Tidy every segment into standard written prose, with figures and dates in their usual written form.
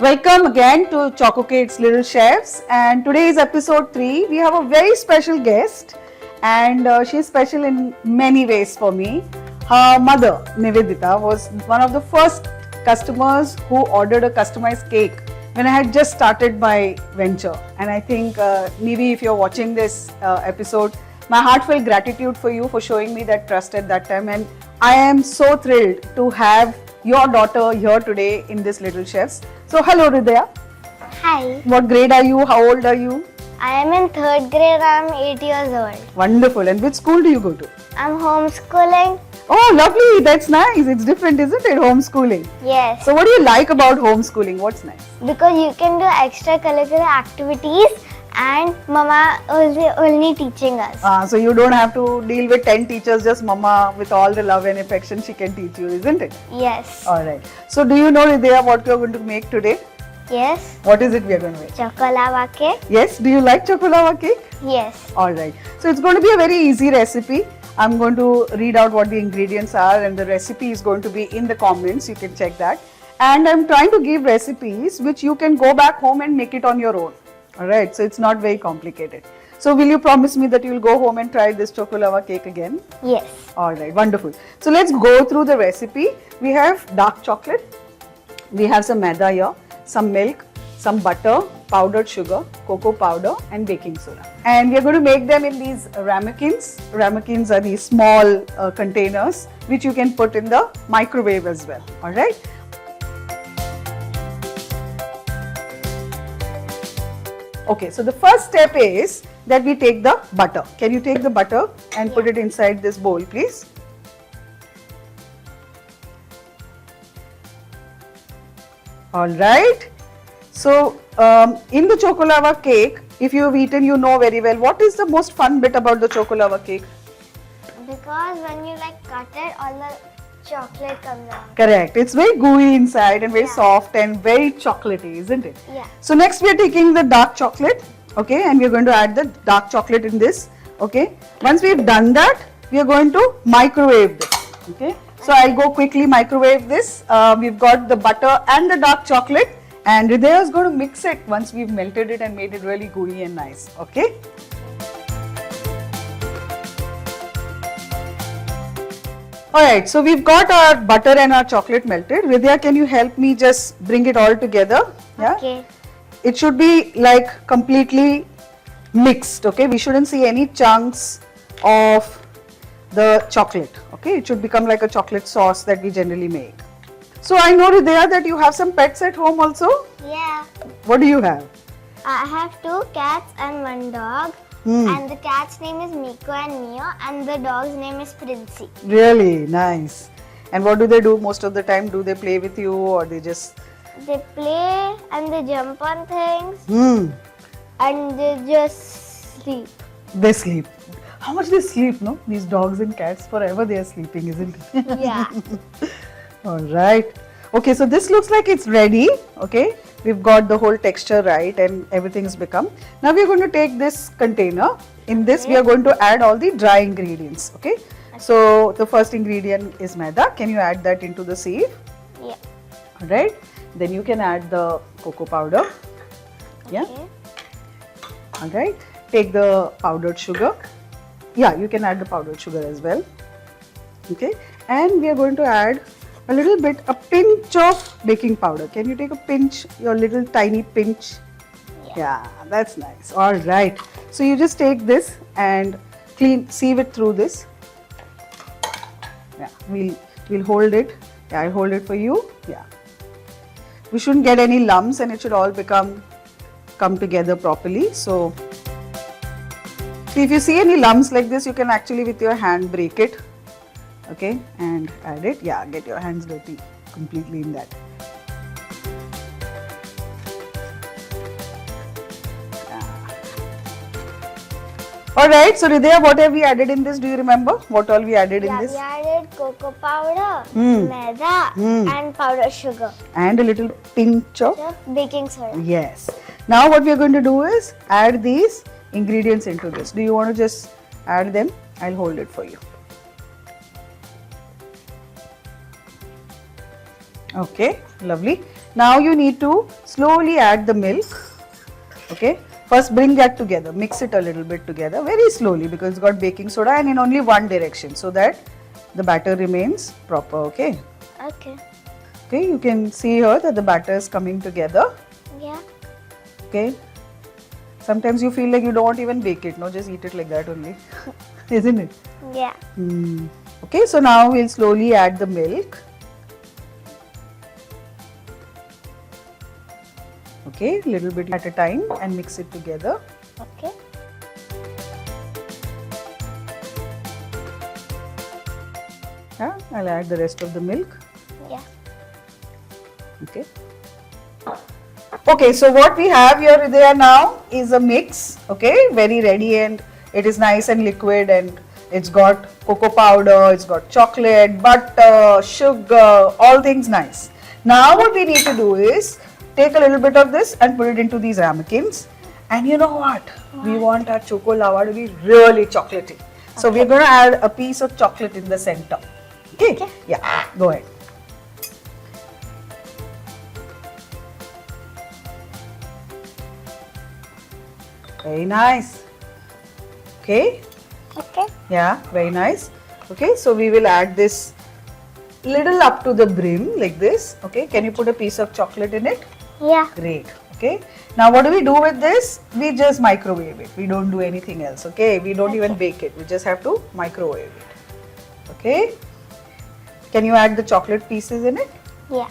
Welcome again to Choco Kids Little Chefs, and today is episode 3. We have a very special guest, and she's special in many ways for me. Her mother, Nivedita, was one of the first customers who ordered a customized cake when I had just started my venture. And I think, Nivi, if you're watching this episode, my heartfelt gratitude for you for showing me that trust at that time. And I am so thrilled to have your daughter here today in this Little Chefs. So, hello Hridaya. Hi, What grade are you? How old are you? I am in 3rd grade. I am 8 years old. Wonderful. And which school do you go to? I'm homeschooling. Oh, lovely. That's nice. It's different, isn't it? Homeschooling. Yes, So, what do you like about homeschooling? What's nice? because you can do extracurricular activities and Mama only teaching us. So, you don't have to deal with 10 teachers, just mama with all the love and affection she can teach you, isn't it? Yes, All right. So, do you know, Hridaya, what we are going to make today? yes, What is it we are going to make? chocolava cake. Yes. Do you like chocolava cake? Yes, All right. So it's going to be a very easy recipe. I'm going to read out what the ingredients are, and the recipe is going to be in the comments. You can check that. And I'm trying to give recipes which you can go back home and make it on your own. All right. So it's not very complicated. So will you promise me that you will go home and try this chocolava cake again? yes, All right. Wonderful. So let's go through the recipe. We have dark chocolate. We have some maida here, some milk, some butter, powdered sugar, cocoa powder and baking soda. And we are going to make them in these ramekins. Ramekins are these small containers which you can put in the microwave as well. Alright. Okay, so the first step is that we take the butter. Can you take the butter and put it inside this bowl, please? Alright. So, in the chocolava cake, if you have eaten, you know very well, what is the most fun bit about the chocolava cake? because when you cut it, all the chocolate comes out. Correct. It's very gooey inside and very Yeah. soft and very chocolatey, isn't it? Yeah. So, next we are taking the dark chocolate, okay, and we are going to add the dark chocolate in this, okay. Once we've done that, we are going to microwave this, okay. So, I'll go quickly microwave this. We've got the butter and the dark chocolate, and Hridaya is going to mix it once we've melted it and made it really gooey and nice, okay. Alright, so we've got our butter and our chocolate melted. Hridaya, can you help me just bring it all together? Yeah. Okay, It should be like completely mixed, okay? We shouldn't see any chunks of the chocolate, okay? It should become like a chocolate sauce that we generally make. So I know, Hridaya, that you have some pets at home also. yeah. What do you have? I have 2 cats and 1 dog. And the cat's name is Miko and Mio, and the dog's name is Princey. Really nice. And what do they do most of the time? Do they play with you or they just... They play and they jump on things Hmm. and they just sleep. They sleep. How much they sleep, no? These dogs and cats, forever they are sleeping, isn't it? Yeah. Alright. Okay, so this looks like it's ready. Okay. We've got the whole texture right and everything's become. Now we're going to take this container. In this we are going to add all the dry ingredients. Okay. So the first ingredient is maida. Can you add that into the sieve? Yeah. Alright. Then you can add the cocoa powder. Yeah. Okay. Alright. Take the powdered sugar. Yeah, you can add the powdered sugar as well. Okay. And we are going to add a little bit, a pinch of baking powder. Can you take a pinch, your little tiny pinch? Yeah, that's nice. Alright. So you just take this and sieve it through this. Yeah, we'll hold it. Yeah, I'll hold it for you. Yeah. We shouldn't get any lumps and it should all come together properly. So if you see any lumps like this, you can actually with your hand break it, okay, and add it. Yeah, get your hands dirty completely in that. Alright, so Hridaya, what have we added in this? Do you remember what all we added in Yeah, this? we added cocoa powder, Hmm. maida, and powdered sugar. And a little pinch of... Just baking soda. Yes. Now what we are going to do is add these ingredients into this. Do you want to just add them? I'll hold it for you. Okay, lovely. Now you need to slowly add the milk. Okay. First bring that together, mix it a little bit together very slowly because it's got baking soda and in only one direction so that the batter remains proper. Okay. Okay. Okay, you can see here that the batter is coming together. Yeah. Okay. Sometimes you feel like you don't even bake it, no, just eat it like that only. Isn't it? Yeah. Okay, so now we'll slowly add the milk. Okay, little bit at a time and mix it together. Okay. Yeah, I'll add the rest of the milk. Yeah. Okay. Okay, so what we have here there now is a mix. Okay, very ready and it is nice and liquid and it's got cocoa powder, it's got chocolate, butter, sugar, all things nice. Now what we need to do is take a little bit of this and put it into these ramekins. And you know what? We want our choco lava to be really chocolatey. So we're going to add a piece of chocolate in the center. Okay? Yeah, go ahead. Very nice. Okay? Okay. Yeah, very nice. Okay, so we will add this little up to the brim like this. Okay, can you put a piece of chocolate in it? Yeah. Great. Okay, now what do we do with this? We just microwave it. We don't do anything else. Okay, we don't even bake it. We just have to microwave it. Okay, can you add the chocolate pieces in it? Yeah.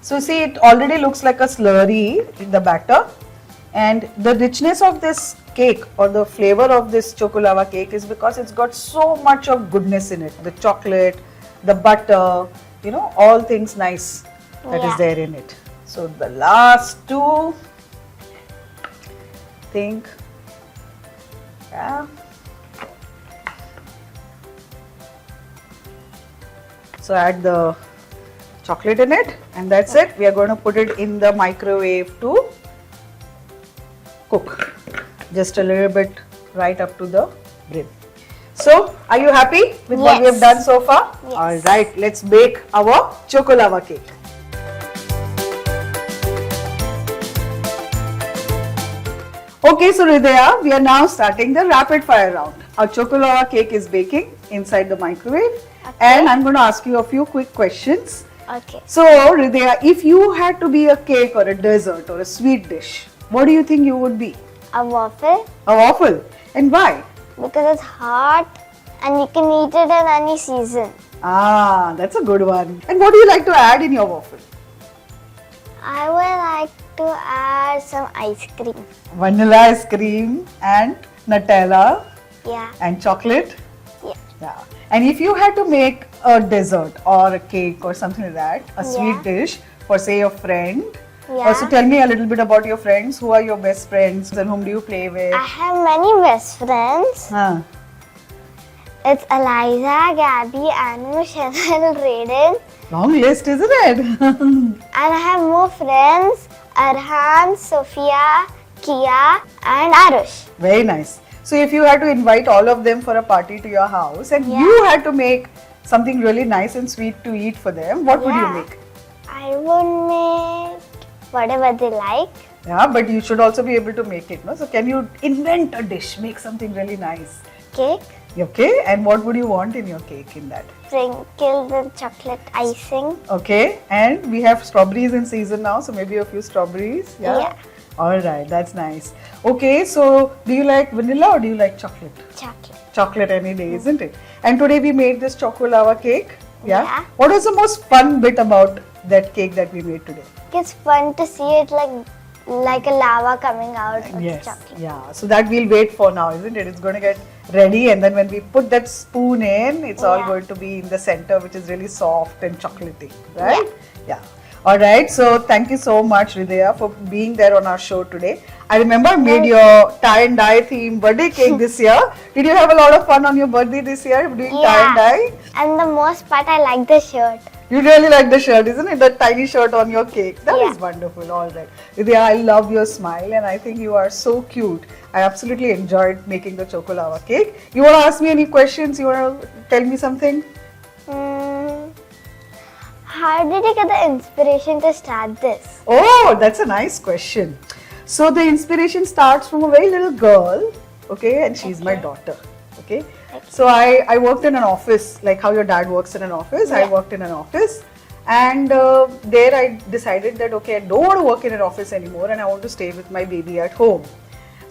So see, it already looks like a slurry in the batter, and the richness of this cake or the flavor of this choco lava cake is because it's got so much of goodness in it. The chocolate, the butter, you know, all things nice that is there in it. So the last two, think, yeah. So add the chocolate in it and that's it. We are going to put it in the microwave to cook. Just a little bit right up to the brim. So, are you happy with what we have done so far? Yes. Alright, let's bake our choco lava cake. Okay, so Hridaya, we are now starting the rapid fire round. Our choco lava cake is baking inside the microwave and I'm going to ask you a few quick questions. Okay. So, Hridaya, if you had to be a cake or a dessert or a sweet dish, what do you think you would be? A waffle A waffle. And why? because it's hot and you can eat it in any season. Ah, that's a good one. And what do you like to add in your waffle? I would like to add some ice cream. Vanilla ice cream and Nutella Yeah. and chocolate. Yeah. Yeah. And if you had to make a dessert or a cake or something like that, a sweet dish for say a friend. Yeah. So tell me a little bit about your friends. Who are your best friends and whom do you play with? I have many best friends. Huh. It's Eliza, Gabby, Anu, Chanel, Raiden. Long list, isn't it? And I have more friends, Arhan, Sophia, Kia and Arush. Very nice. So if you had to invite all of them for a party to your house and you had to make something really nice and sweet to eat for them, what would you make? I would make whatever they like. Yeah, but you should also be able to make it, no? So can you invent a dish, make something really nice? Cake, Okay, and what would you want in your cake in that? sprinkle the chocolate icing. Okay, and we have strawberries in season now, so maybe a few strawberries. Yeah. Alright, that's nice. Okay, so do you like vanilla or do you like chocolate? Chocolate. Chocolate any day, isn't it? And today we made this choco lava cake. Yeah. What was the most fun bit about that cake that we made today? It's fun to see it like a lava coming out of the chocolate. Yeah. So that we'll wait for now, isn't it? It's going to get ready and then when we put that spoon in, it's all going to be in the center, which is really soft and chocolatey, right? Yeah. Alright, so thank you so much, Hridaya, for being there on our show today. I remember I made your tie and dye theme birthday cake this year. Did you have a lot of fun on your birthday this year doing tie and dye? And the most part, I like the shirt. You really like the shirt, isn't it? That tiny shirt on your cake. That is wonderful. All right. Hridaya, I love your smile and I think you are so cute. I absolutely enjoyed making the choco lava cake. You want to ask me any questions? You want to tell me something? how did you get the inspiration to start this? Oh, that's a nice question. So the inspiration starts from a very little girl, okay, and she's my daughter, okay. So I worked in an office, like how your dad works in an office. I Yeah. worked in an office, and there I decided that okay, I don't want to work in an office anymore, and I want to stay with my baby at home.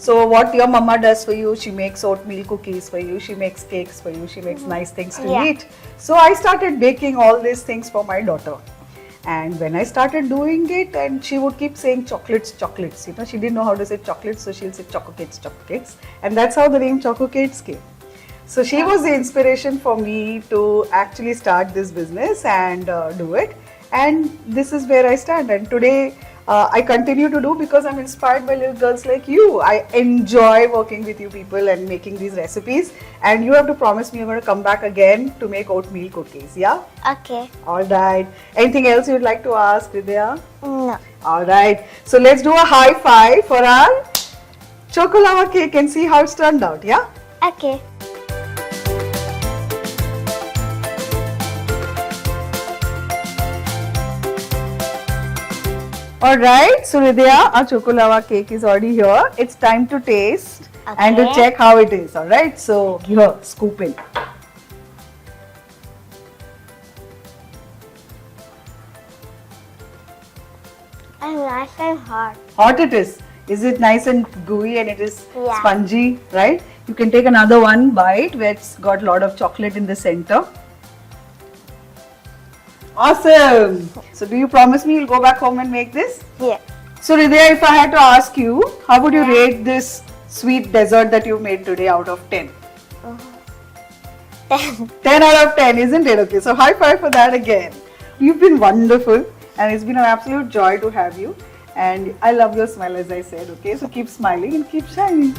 So what your mama does for you, she makes oatmeal cookies for you, she makes cakes for you, she makes nice things to Yeah. eat. So I started baking all these things for my daughter. And when I started doing it, and she would keep saying chocolates, chocolates. You know, she didn't know how to say chocolates, so she'll say chocolates, chocolates. And that's how the name Chocolates came. So she was the inspiration for me to actually start this business and do it. And this is where I stand. And today I continue to do because I'm inspired by little girls like you. I enjoy working with you people and making these recipes. And you have to promise me you're going to come back again to make oatmeal cookies. Yeah? Okay. All right. Anything else you'd like to ask, Vidya? No. All right. So let's do a high five for our chocolava cake and see how it's turned out. Yeah? Okay. All right. So Vidya, our chocolava cake is already here. It's time to taste and to Okay. check how it is. All right. So here, scoop in. And nice and hot. Hot it is. Is it nice and gooey and it is Yeah. spongy, right? You can take another one bite where it's got a lot of chocolate in the center. Awesome! So do you promise me you'll go back home and make this? Yeah. So Hridaya, if I had to ask you, how would you Yeah. rate this sweet dessert that you made today out of 10? 10. 10 out of 10, isn't it? Okay, so high five for that again. You've been wonderful and it's been an absolute joy to have you. And I love your smile, as I said, okay? So keep smiling and keep shining.